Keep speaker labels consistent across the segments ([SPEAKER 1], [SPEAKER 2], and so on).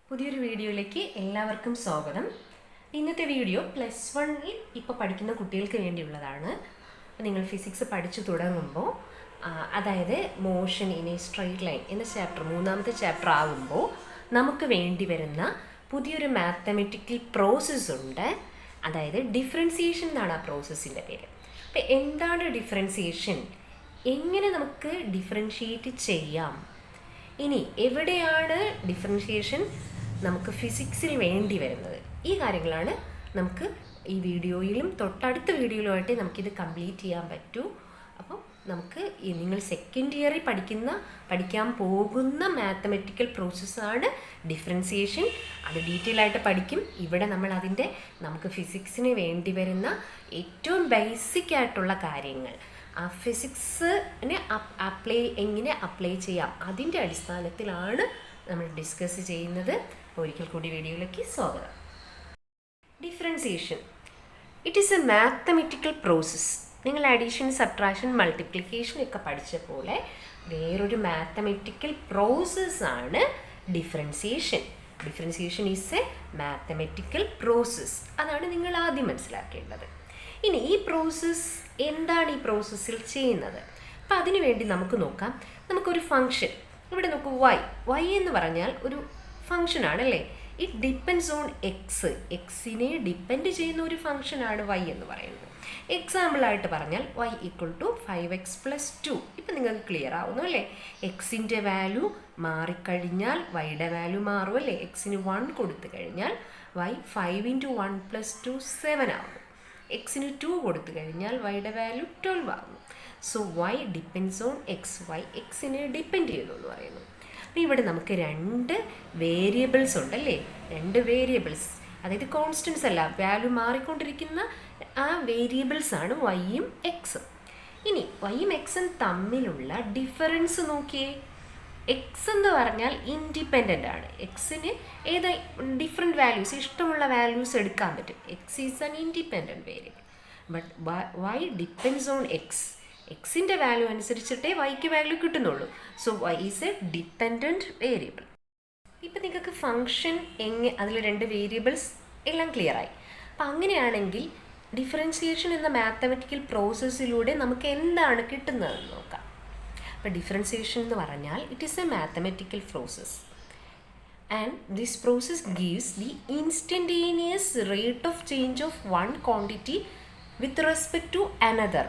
[SPEAKER 1] പുതിയൊരു വീഡിയോയിലേക്ക് എല്ലാവർക്കും സ്വാഗതം. ഇന്നത്തെ വീഡിയോ +1 ഇപ്പോൾ പഠിക്കുന്ന കുട്ടികൾക്ക് വേണ്ടിയുള്ളതാണ്. നിങ്ങൾ ഫിസിക്സ് പഠിച്ചു തുടങ്ങുമ്പോൾ അതായത് motion in A straight line എന്ന ചാപ്റ്റർ മൂന്നാമത്തെ ചാപ്റ്റർ ആകുമ്പോൾ നമുക്ക് വേണ്ടി വരുന്ന പുതിയൊരു മാത്തമെറ്റിക്കൽ പ്രോസസ്സ് ഉണ്ട്. അതായത് ഡിഫറൻസിയേഷൻ എന്നാണ് ആ പ്രോസസ്സിൻ്റെ പേര്. അപ്പോൾ എന്താണ് ഡിഫറൻസിയേഷൻ, എങ്ങനെ നമുക്ക് ഡിഫറൻഷിയേറ്റ് ചെയ്യാം, ഇനി എവിടെയാണ് ഡിഫറൻഷിയേഷൻ നമുക്ക് ഫിസിക്സിൽ വേണ്ടി വരുന്നത്, ഈ കാര്യങ്ങളാണ് നമുക്ക് ഈ വീഡിയോയിലും തൊട്ടടുത്ത വീഡിയോയിലുമായിട്ട് നമുക്കിത് കംപ്ലീറ്റ് ചെയ്യാൻ പറ്റൂ. അപ്പോൾ നമുക്ക് നിങ്ങൾ സെക്കൻഡ് ഇയറിൽ പഠിക്കാൻ പോകുന്ന മാത്തമെറ്റിക്കൽ പ്രോസസ്സാണ് ഡിഫറൻസിയേഷൻ. അത് ഡീറ്റെയിൽ ആയിട്ട് പഠിക്കും. ഇവിടെ നമ്മൾ നമുക്ക് ഫിസിക്സിന് വേണ്ടി വരുന്ന ഏറ്റവും ബേസിക് ആയിട്ടുള്ള കാര്യങ്ങൾ, ആ ഫിസിക്സിനെ എങ്ങനെ അപ്ലൈ ചെയ്യാം, അതിൻ്റെ അടിസ്ഥാനത്തിലാണ് നമ്മൾ ഡിസ്കസ് ചെയ്യുന്നത്. ഒരിക്കൽ കൂടി വീഡിയോയിലേക്ക് സ്വാഗതം. Differentiation it is a mathematical process. നിങ്ങൾ അഡീഷൻ, സബ്ട്രാക്ഷൻ, മൾട്ടിപ്ലിക്കേഷൻ ഒക്കെ പഠിച്ച പോലെ വേറൊരു മാത്തമെറ്റിക്കൽ പ്രോസസ്സാണ് differentiation. Differentiation is a mathematical process. അതാണ് നിങ്ങൾ ആദ്യം മനസ്സിലാക്കേണ്ടത്. ഇനി ഈ പ്രോസസ്സ് എന്താണ് ഈ പ്രോസസ്സിൽ ചെയ്യുന്നത്? അപ്പം അതിനു വേണ്ടി നമുക്ക് നോക്കാം. നമുക്കൊരു ഫംഗ്ഷൻ ഇവിടെ നോക്കൂ, വൈ എന്ന് പറഞ്ഞാൽ ഒരു ഫംഗ്ഷനാണ് അല്ലേ. ഇറ്റ് ഡിപ്പെൻഡ്സ് ഓൺ എക്സിനെ ഡിപ്പെൻഡ് ചെയ്യുന്ന ഒരു ഫംഗ്ഷനാണ് വൈ എന്ന് പറയുന്നത്. എക്സാമ്പിളായിട്ട് പറഞ്ഞാൽ y = 5x + 2. ഇപ്പം നിങ്ങൾക്ക് ക്ലിയർ ആവുന്നു അല്ലേ. എക്സിൻ്റെ വാല്യൂ മാറിക്കഴിഞ്ഞാൽ വൈയുടെ വാല്യൂ മാറും അല്ലേ. എക്സിന് 1 കൊടുത്തു കഴിഞ്ഞാൽ y 5 × 1 + 2 7 ആകും. എക്സിന് 2 കൊടുത്തു കഴിഞ്ഞാൽ വൈയുടെ വാല്യൂ 12 ആകും. So Y depends on X. Y എക്സിനെ ഡിപ്പെൻഡ് ചെയ്യുന്നു എന്ന് പറയുന്നു. അപ്പോൾ ഇവിടെ നമുക്ക് 2 വേരിയബിൾസ് ഉണ്ടല്ലേ. 2 വേരിയബിൾസ്, അതായത് കോൺസ്റ്റൻസ് അല്ല, വാല്യൂ മാറിക്കൊണ്ടിരിക്കുന്ന ആ വേരിയബിൾസ് ആണ് വൈയും എക്സും. ഇനി വൈയും എക്സും തമ്മിലുള്ള ഡിഫറൻസ് നോക്കിയേ. എക്സ് എന്ന് പറഞ്ഞാൽ ഇൻഡിപെൻഡൻ്റ് ആണ്. എക്സിന് ഏത് ഡിഫറെൻറ്റ് വാല്യൂസ്, ഇഷ്ടമുള്ള വാല്യൂസ് എടുക്കാൻ പറ്റും. X is an independent variable. But Y depends on X. എക്സിൻ്റെ വാല്യൂ അനുസരിച്ചിട്ടേ വൈക്ക് വാല്യൂ കിട്ടുന്നുള്ളൂ. So Y is a dependent variable. ഇപ്പം നിങ്ങൾക്ക് ഫംഗ്ഷൻ അതിൽ 2 വേരിയബിൾസ് എല്ലാം ക്ലിയറായി. അപ്പം അങ്ങനെയാണെങ്കിൽ ഡിഫറൻസിയേഷൻ എന്ന മാത്തമെറ്റിക്കൽ പ്രോസസ്സിലൂടെ നമുക്ക് എന്താണ് കിട്ടുന്നതെന്ന് നോക്കാം. അപ്പോൾ ഡിഫറൻസിയേഷൻ എന്ന് പറഞ്ഞാൽ it is a mathematical process and this process gives the instantaneous rate of change of one quantity with respect to another.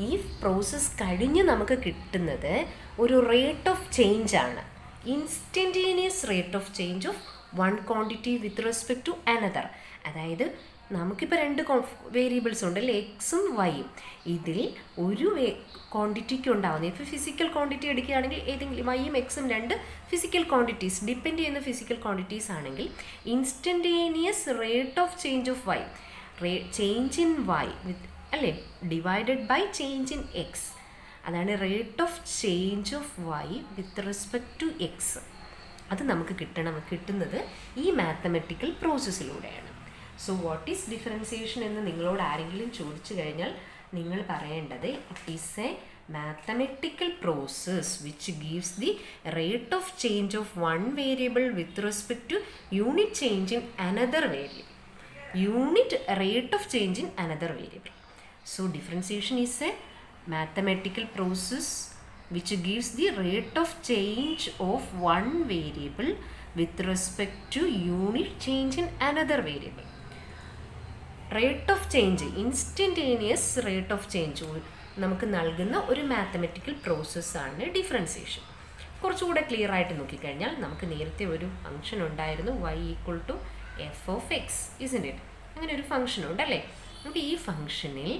[SPEAKER 1] ഈ പ്രോസസ്സ് കഴിഞ്ഞ് നമുക്ക് കിട്ടുന്നത് ഒരു റേറ്റ് ഓഫ് ചേഞ്ച് ആണ്. Instantaneous rate of change of one quantity with respect to another. അതായത് നമുക്കിപ്പോൾ 2 variables ഉണ്ടല്ലേ, എക്സും വൈയും. ഇതിൽ ഒരു ക്വാണ്ടിറ്റിക്ക് ഉണ്ടാകുന്നത്, ഇപ്പോൾ ഫിസിക്കൽ ക്വാണ്ടിറ്റി എടുക്കുകയാണെങ്കിൽ ഏതെങ്കിലും വൈയും എക്സും 2 ഫിസിക്കൽ ക്വാണ്ടിറ്റീസ്, ഡിപ്പെൻഡ് ചെയ്യുന്ന ഫിസിക്കൽ ക്വാണ്ടിറ്റീസ് ആണെങ്കിൽ instantaneous rate of change of Y, change in Y with അല്ലേ, divided by change in X, അതാണ് rate of change of Y with respect to X. അത് നമുക്ക് കിട്ടുന്നത് ഈ മാത്തമെറ്റിക്കൽ പ്രോസസ്സിലൂടെയാണ്. സോ വാട്ട് ഈസ് ഡിഫറൻസിയേഷൻ എന്ന് നിങ്ങളോട് ആരെങ്കിലും ചോദിച്ചു കഴിഞ്ഞാൽ നിങ്ങൾ പറയേണ്ടത് it is a mathematical process which gives the rate of change of one variable with respect to unit change in another variable. Unit rate of change in another variable. So differentiation is a mathematical process which gives the rate of change of one variable with respect to unit change in another variable. Rate of change, instantaneous rate of change നമുക്ക് നൽകുന്ന ഒരു mathematical പ്രോസസ്സാണ് differentiation. കുറച്ചുകൂടെ clear ആയിട്ട് നോക്കിക്കഴിഞ്ഞാൽ നമുക്ക് നേരത്തെ ഒരു ഫംഗ്ഷൻ ഉണ്ടായിരുന്നു y = f(x), isn't it? അങ്ങനെ ഒരു ഫംഗ്ഷൻ ഉണ്ടല്ലേ. അപ്പോൾ ഈ ഫംഗ്ഷനിൽ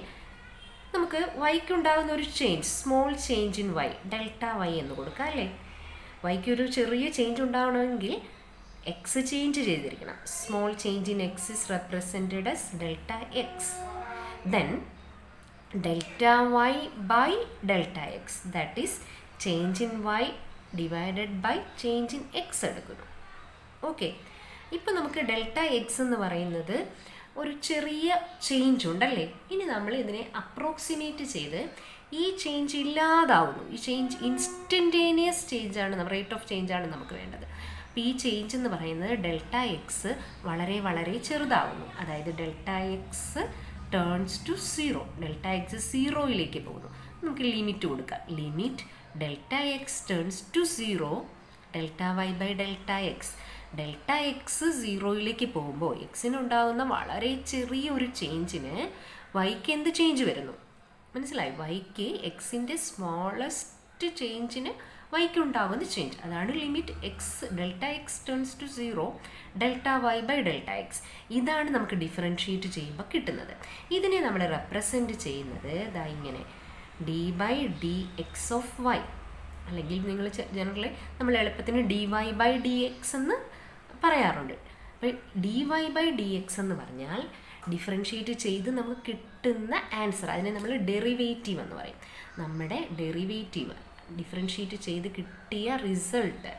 [SPEAKER 1] നമുക്ക് വൈക്ക് ഉണ്ടാകുന്ന ഒരു change, small change in y, Δy എന്ന് കൊടുക്കുക അല്ലേ. വൈക്ക് ഒരു ചെറിയ ചേഞ്ച് ഉണ്ടാവണമെങ്കിൽ എക്സ് ചേഞ്ച് ചെയ്തിരിക്കണം. Small change in x is represented as Δx. Then Δy by Δx, that is change in y divided by change in x എടുക്കുന്നു. Okay, ഇപ്പോൾ നമുക്ക് Δx എന്ന് പറയുന്നത് ഒരു ചെറിയ ചേഞ്ച് ഉണ്ടല്ലേ. ഇനി നമ്മൾ ഇതിനെ അപ്രോക്സിമേറ്റ് ചെയ്ത് ഈ ചേഞ്ച് ഇല്ലാതാവുന്നു. ഈ ചേഞ്ച് ഇൻസ്റ്റൻറ്റേനിയസ് ചേഞ്ചാണ്, റേറ്റ് ഓഫ് ചേഞ്ചാണ് നമുക്ക് വേണ്ടത്. അപ്പോൾ ഈ ചേഞ്ച് എന്ന് പറയുന്നത് ഡെൽറ്റ എക്സ് വളരെ വളരെ ചെറുതാവുന്നു. അതായത് delta X turns to 0. Delta X 0യിലേക്ക് പോകുന്നു. നമുക്ക് ലിമിറ്റ് കൊടുക്കാം. Limit delta X turns to 0 delta Y by delta X. Delta X 0യിലേക്ക് പോകുമ്പോൾ എക്സിനുണ്ടാകുന്ന വളരെ ചെറിയൊരു ചേഞ്ചിന് വൈക്ക് എന്ത് ചേഞ്ച് വരുന്നു മനസ്സിലായി? വൈക്ക് എക്സിൻ്റെ സ്മോളസ്റ്റ് ചേഞ്ചിന് വൈക്ക് ഉണ്ടാകുന്ന ചേഞ്ച്, അതാണ് limit x delta X turns to 0 delta Y by delta x. ഇതാണ് നമുക്ക് ഡിഫറൻഷ്യേറ്റ് ചെയ്യുമ്പോൾ കിട്ടുന്നത്. ഇതിനെ നമ്മൾ റെപ്രസെൻറ്റ് ചെയ്യുന്നത് ഇതാ ഇങ്ങനെ d by D X of y, അല്ലെങ്കിൽ നിങ്ങൾ ജനറലി നമ്മൾ എളുപ്പത്തിന് d Y by D x എന്ന് പറയാറുണ്ട്. അപ്പോൾ d Y by D x എന്ന് പറഞ്ഞാൽ ഡിഫറൻഷ്യേറ്റ് ചെയ്ത് നമുക്ക് കിട്ടുന്ന ആൻസർ, അതിനെ നമ്മൾ ഡെറിവേറ്റീവ് എന്ന് പറയും. നമ്മുടെ ഡെറിവേറ്റീവ് ഡിഫറൻഷ്യേറ്റ് ചെയ്ത് കിട്ടിയ റിസൾട്ട്,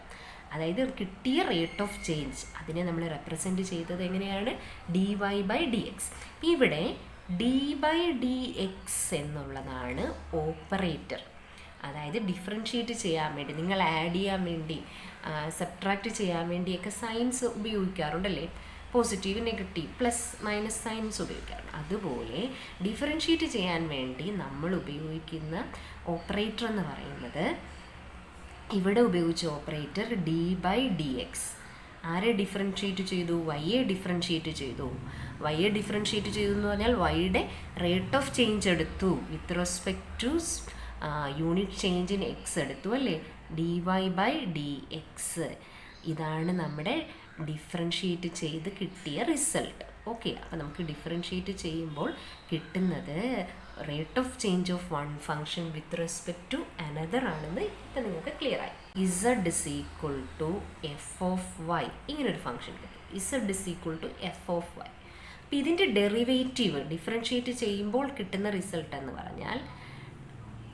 [SPEAKER 1] അതായത് കിട്ടിയ റേറ്റ് ഓഫ് ചേഞ്ച്, അതിനെ നമ്മൾ റെപ്രസെൻറ്റ് ചെയ്തത് എങ്ങനെയാണ്? D Y by D X. ഇവിടെ ഡി ബൈ ഡി എക്സ് എന്നുള്ളതാണ് ഓപ്പറേറ്റർ. അതായത് ഡിഫറൻഷ്യേറ്റ് ചെയ്യാൻ വേണ്ടി, നിങ്ങൾ ആഡ് ചെയ്യാൻ വേണ്ടി, സബ്ട്രാക്റ്റ് ചെയ്യാൻ വേണ്ടിയൊക്കെ സൈൻസ് ഉപയോഗിക്കാറുണ്ടല്ലേ, positive negative plus minus signs ഉപയോഗിക്കാറുണ്ട്. അതുപോലെ ഡിഫറൻഷ്യേറ്റ് ചെയ്യാൻ വേണ്ടി നമ്മൾ ഉപയോഗിക്കുന്ന ഓപ്പറേറ്റർ എന്ന് പറയുന്നത്, ഇവിടെ ഉപയോഗിച്ച operator d by D x. ആരെ ഡിഫറൻഷ്യേറ്റ് ചെയ്തു? വൈയെ ഡിഫറൻഷ്യേറ്റ് ചെയ്തു. വൈയെ ഡിഫറൻഷ്യേറ്റ് ചെയ്തു എന്ന് പറഞ്ഞാൽ വൈയുടെ റേറ്റ് ഓഫ് ചേഞ്ച് എടുത്തു with respect to unit change in x എടുത്തു അല്ലേ, d Y by D x. ഇതാണ് നമ്മുടെ ഡിഫറൻഷ്യേറ്റ് ചെയ്ത് കിട്ടിയ റിസൾട്ട്. ഓക്കെ, അപ്പോൾ നമുക്ക് ഡിഫറൻഷ്യേറ്റ് ചെയ്യുമ്പോൾ കിട്ടുന്നത് rate of change of one function with respect to another ആണെന്ന് ഇപ്പം നിങ്ങൾക്ക് ക്ലിയർ ആയി. Z is equal to F of y, ഇങ്ങനൊരു ഫംഗ്ഷൻ കിട്ടും. Z is equal to F of y. അപ്പോൾ ഇതിൻ്റെ ഡെറിവേറ്റീവ് ഡിഫറൻഷ്യേറ്റ് ചെയ്യുമ്പോൾ കിട്ടുന്ന റിസൾട്ട് എന്ന് പറഞ്ഞാൽ,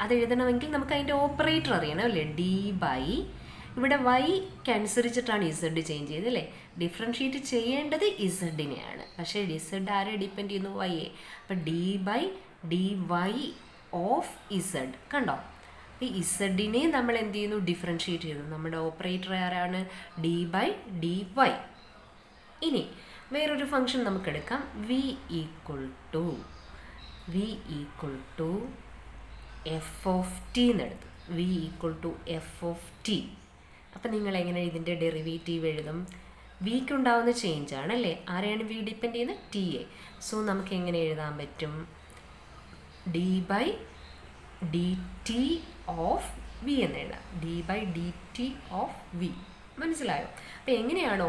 [SPEAKER 1] അത് എഴുതണമെങ്കിൽ നമുക്ക് അതിൻ്റെ ഓപ്പറേറ്റർ അറിയണം അല്ലേ, ഡി ബൈ, ഇവിടെ വൈക്ക് അനുസരിച്ചിട്ടാണ് ഇസഡ് ചേഞ്ച് ചെയ്തത് അല്ലേ, ഡിഫറൻഷ്യേറ്റ് ചെയ്യേണ്ടത് ഇസഡിനെയാണ്. പക്ഷേ ഇസഡ് ആരെ ഡിപ്പെൻഡ് ചെയ്യുന്നു? വൈയെ. അപ്പം d by D y of z, കണ്ടോ? അപ്പോൾ ഇസഡിനെ നമ്മൾ എന്ത് ചെയ്യുന്നു? ഡിഫറൻഷ്യേറ്റ് ചെയ്യുന്നു. നമ്മുടെ ഓപ്പറേറ്റർ ആരാണ്? D by D Y. ഇനി വേറൊരു ഫംഗ്ഷൻ നമുക്കെടുക്കാം, V equal to F of T എന്നെടുത്തു. V equal to F of T. അപ്പം നിങ്ങൾ എങ്ങനെ ഇതിൻ്റെ ഡെറിവേറ്റീവ് എഴുതും? വിക്ക് ഉണ്ടാവുന്ന ചേഞ്ച് ആണല്ലേ, ആരെയാണ് വി ഡിപ്പെൻഡ് ചെയ്യുന്നത്? ടി എ. സോ നമുക്ക് എങ്ങനെ എഴുതാൻ പറ്റും? D by d t of v എന്ന് എഴുതാം. D by d t of v. മനസ്സിലായോ? അപ്പോൾ എങ്ങനെയാണ്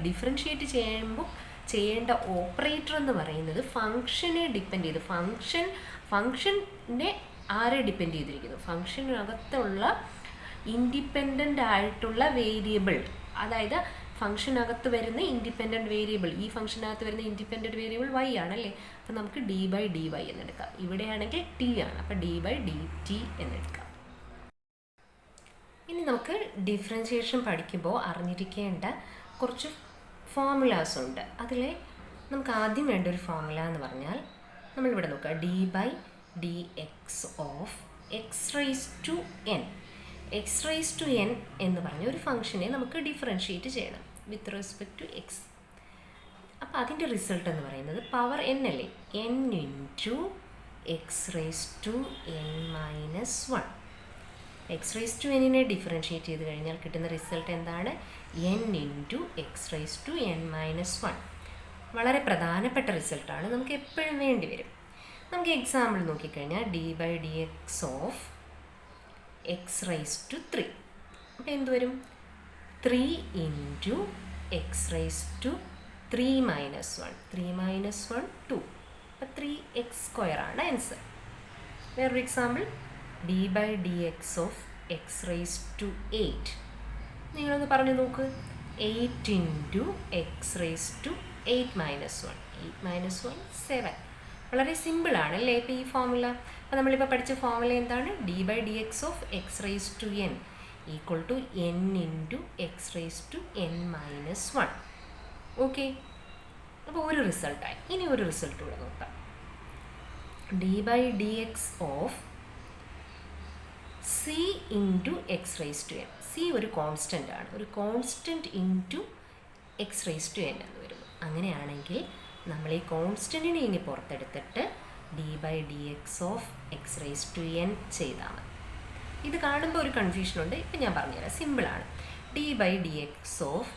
[SPEAKER 1] ഡിഫറൻഷ്യേറ്റ് ചെയ്യുമ്പോൾ ചെയ്യേണ്ട ഓപ്പറേറ്റർ എന്ന് പറയുന്നത് ഫംഗ്ഷനെ ഡിപ്പെൻഡ് ചെയ്ത്, ഫംഗ്ഷനെ ആരെ ഡിപ്പെൻഡ് ചെയ്തിരിക്കുന്നു? ഫംഗ്ഷനകത്തുള്ള ഇൻഡിപെൻഡൻ്റ് ആയിട്ടുള്ള വേരിയബിൾ, അതായത് ഫംഗ്ഷനകത്ത് വരുന്ന ഇൻഡിപെൻഡൻറ്റ് വേരിയബിൾ, ഈ ഫംഗ്ഷനകത്ത് വരുന്ന ഇൻഡിപെൻഡൻറ്റ് വേരിയബിൾ വൈ ആണല്ലേ. അപ്പോൾ നമുക്ക് ഡി ബൈ ഡി വൈ എന്നെടുക്കാം. ഇവിടെയാണെങ്കിൽ ടി ആണ്, അപ്പോൾ ഡി ബൈ ഡി ടി എന്നെടുക്കാം. ഇനി നമുക്ക് ഡിഫറൻഷിയേഷൻ പഠിക്കുമ്പോൾ അറിഞ്ഞിരിക്കേണ്ട കുറച്ച് ഫോർമുലാസ് ഉണ്ട്. അതിൽ നമുക്ക് ആദ്യം വേണ്ട ഒരു ഫോർമുല എന്ന് പറഞ്ഞാൽ, നമ്മളിവിടെ നോക്കുക, d by D X of X raise to n. X raise to N എന്ന് പറഞ്ഞ ഒരു ഫംഗ്ഷനെ നമുക്ക് ഡിഫറൻഷ്യേറ്റ് ചെയ്യണം വിത്ത് റെസ്പെക്ട് ടു എക്സ്. അപ്പോൾ അതിൻ്റെ റിസൾട്ട് എന്ന് പറയുന്നത് പവർ എൻ അല്ലേ, N into X raise to N minus 1. X raise to എന്നിനെ ഡിഫറൻഷ്യേറ്റ് ചെയ്ത് കഴിഞ്ഞാൽ കിട്ടുന്ന റിസൾട്ട് എന്താണ്? N into X raise to N minus 1. വളരെ പ്രധാനപ്പെട്ട റിസൾട്ടാണ്, നമുക്ക് എപ്പോഴും വേണ്ടി വരും. നമുക്ക് എക്സാമ്പിൾ നോക്കിക്കഴിഞ്ഞാൽ d by D X of X raise to 3. അപ്പോൾ എന്ത് വരും? 3 into X raise to 3 minus 1. 3 minus 1 2. അപ്പോൾ 3x² ആണ് ആൻസർ. വേറൊരു example, d by D X of X raise to 8. നിങ്ങളൊന്ന് പറഞ്ഞു നോക്ക്, 8 into X raise to 8 minus 1. 8 minus 1 7. വളരെ സിമ്പിളാണ് അല്ലേ ഇപ്പോൾ ഈ ഫോർമുല. അപ്പോൾ നമ്മളിപ്പോൾ പഠിച്ച ഫോർമുല എന്താണ്? D by D X of X raise to N equal to N into X raise to N minus 1. Okay, അപ്പോൾ ഒരു റിസൾട്ടായി. ഇനി ഒരു റിസൾട്ട് കൂടെ നോക്കാം. D by D X of C into X raise to N. C ഒരു constant ആണ്, ഒരു constant into X raise to N എന്ന് വരുന്നു. അങ്ങനെയാണെങ്കിൽ നമ്മൾ ഈ കോൺസ്റ്റൻറ്റിനെ ഇനി പുറത്തെടുത്തിട്ട് D by D X of X raise to N ചെയ്താൽ മതി. ഇത് കാണുമ്പോൾ ഒരു കൺഫ്യൂഷനുണ്ട്, ഇപ്പം ഞാൻ പറഞ്ഞുതരാം, സിമ്പിളാണ്. D by D X of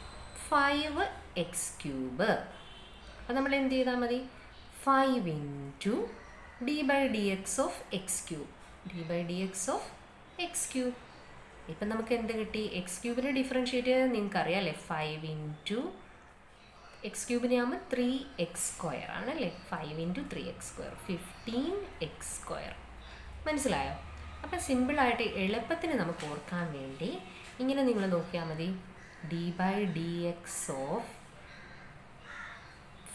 [SPEAKER 1] 5x3. അപ്പോൾ നമ്മൾ എന്ത് ചെയ്താൽ മതി, 5 into D by D X of x cube, d by D X of x cube. ഇപ്പം നമുക്ക് എന്ത് കിട്ടി, എക്സ് ക്യൂബിനെ ഡിഫറൻഷ്യേറ്റ് ചെയ്താൽ നിങ്ങൾക്ക് അറിയാം അല്ലേ, 5 ഇൻറ്റു എക്സ് ക്യൂബിനെ ആകുമ്പോൾ 3x² ആണല്ലേ, 5 ഇൻറ്റു 3x², 15x². മനസ്സിലായോ? അപ്പം സിമ്പിളായിട്ട് എളുപ്പത്തിന് നമുക്ക് ഓർക്കാൻ വേണ്ടി ഇങ്ങനെ നിങ്ങൾ നോക്കിയാൽ മതി, d by D X of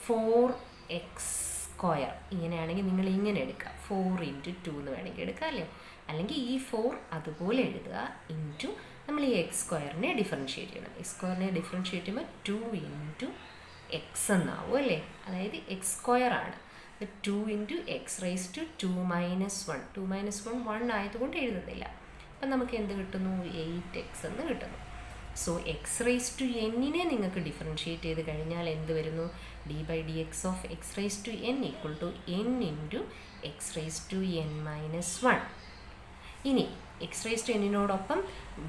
[SPEAKER 1] 4x². ഇങ്ങനെയാണെങ്കിൽ നിങ്ങൾ ഇങ്ങനെ എടുക്കുക, 4 ഇൻറ്റു 2 എന്ന് വേണമെങ്കിൽ എടുക്കുക അല്ലേ, അല്ലെങ്കിൽ ഈ 4 അതുപോലെ എഴുതുക, ഇൻറ്റു നമ്മൾ ഈ x² ഡിഫറൻഷ്യേറ്റ് ചെയ്യണം. x² ഡിഫറൻഷ്യേറ്റ് ചെയ്യുമ്പോൾ 2 ഇൻറ്റു എക്സ് എന്നാവും അല്ലേ, അതായത് x² ആണ്. 2 into X raise to 2 minus 1, 2 minus 1 1 ആയതുകൊണ്ട് എഴുതുന്നില്ല. അപ്പം നമുക്ക് എന്ത് കിട്ടുന്നു, 8x എന്ന് കിട്ടുന്നു. സോ എക്സ് റൈസ് ടു എന്നിനെ നിങ്ങൾക്ക് ഡിഫറൻഷ്യേറ്റ് ചെയ്ത് കഴിഞ്ഞാൽ എന്ത് വരുന്നു, d by D X of X raise to N equal to N into X raise to N minus 1. ഇനി എക്സ് റൈസ് ടു എന്നിനോടൊപ്പം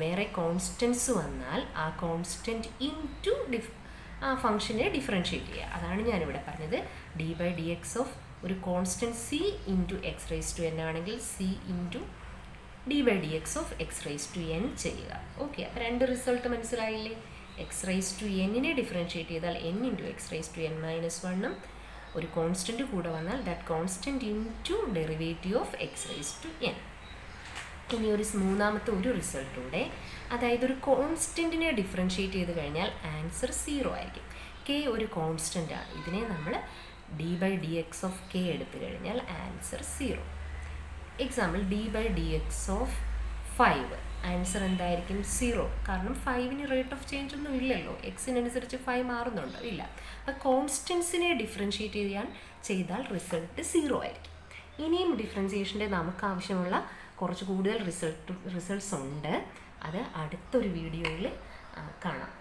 [SPEAKER 1] വേറെ കോൺസ്റ്റൻസ് വന്നാൽ ആ കോൺസ്റ്റൻറ്റ് ഇൻറ്റു ആ ഫംഗ്ഷനെ ഡിഫറൻഷ്യേറ്റ് ചെയ്യുക. അതാണ് ഞാനിവിടെ പറഞ്ഞത്, D by D X of ഒരു constant C into X raise to N ആണെങ്കിൽ C into D by D X of X raise to N ചെയ്യുക. ഓക്കെ, അപ്പോൾ രണ്ട് റിസൾട്ട് മനസ്സിലായില്ലേ? എക്സ് റൈസ് ടു എന്നിനെ ഡിഫറൻഷ്യേറ്റ് ചെയ്താൽ N into X raise to N minus 1ഉം ഒരു constant കൂടെ വന്നാൽ that constant into derivative of X raise to N. ഇനി മൂന്നാമത്തെ ഒരു റിസൾട്ടൂടെ, അതായത് ഒരു കോൺസ്റ്റൻറ്റിനെ ഡിഫറൻഷ്യേറ്റ് ചെയ്ത് കഴിഞ്ഞാൽ ആൻസർ 0 ആയിരിക്കും. കെ ഒരു കോൺസ്റ്റൻ്റ് ആണ്, ഇതിനെ നമ്മൾ d by D X of k എടുത്തു കഴിഞ്ഞാൽ answer 0. Example d by D X of 5, answer എന്തായിരിക്കും, 0. കാരണം 5ന് റേറ്റ് ഓഫ് ചേഞ്ച് ഒന്നും ഇല്ലല്ലോ, എക്സിനനുസരിച്ച് 5 മാറുന്നുണ്ടോ, ഇല്ല. അപ്പോൾ കോൺസ്റ്റൻസിനെ ഡിഫറൻഷ്യേറ്റ് ചെയ്താൽ റിസൾട്ട് 0 ആയിരിക്കും. ഇനിയും ഡിഫറൻസിയേഷൻ്റെ നമുക്ക് ആവശ്യമുള്ള കുറച്ച് കൂടുതൽ റിസൾട്ട്സ് ഉണ്ട്, അത് അടുത്തൊരു വീഡിയോയിൽ കാണാം.